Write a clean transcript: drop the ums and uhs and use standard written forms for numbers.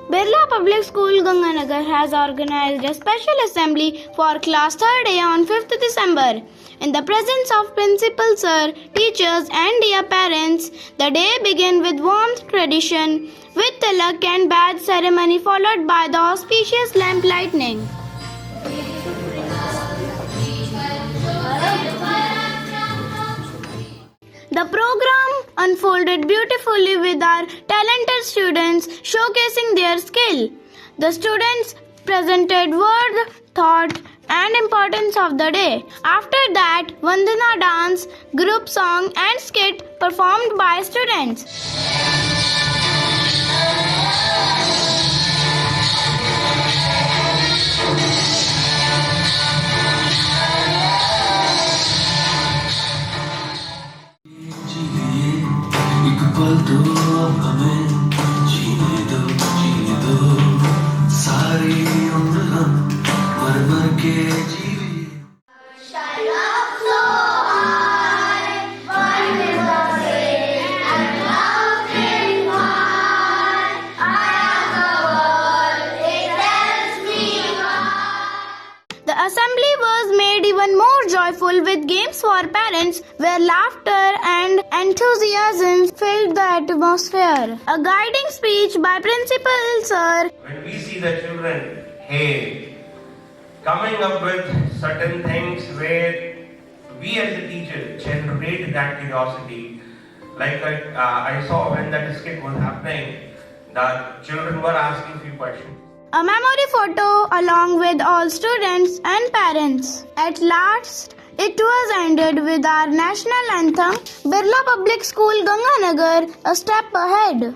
Birla Public School Ganganagar has organized a special assembly for class 3rd A on 5th December. In the presence of principal sir, teachers and dear parents, the day began with warmth tradition with tilak and badge ceremony followed by the auspicious lamp lighting. The program unfolded beautifully with our talented students showcasing their skill. The students presented word, thought, and importance of the day. After that, Vandana dance, group song, and skit performed by students. एक पल तो अब हमें जीने दो सारी उम्र हम मर मर के जीविए The assembly was made even more joyful with games for parents where laughter and enthusiasm filled the atmosphere. A guiding speech by Principal Sir. When we see the children, hey, coming up with certain things where we as a teacher generate that curiosity. Like I saw when that skit was happening, the children were asking few questions. A memory photo along with all students and parents. At last, it was ended with our national anthem, Birla Public School Ganganagar, a step ahead.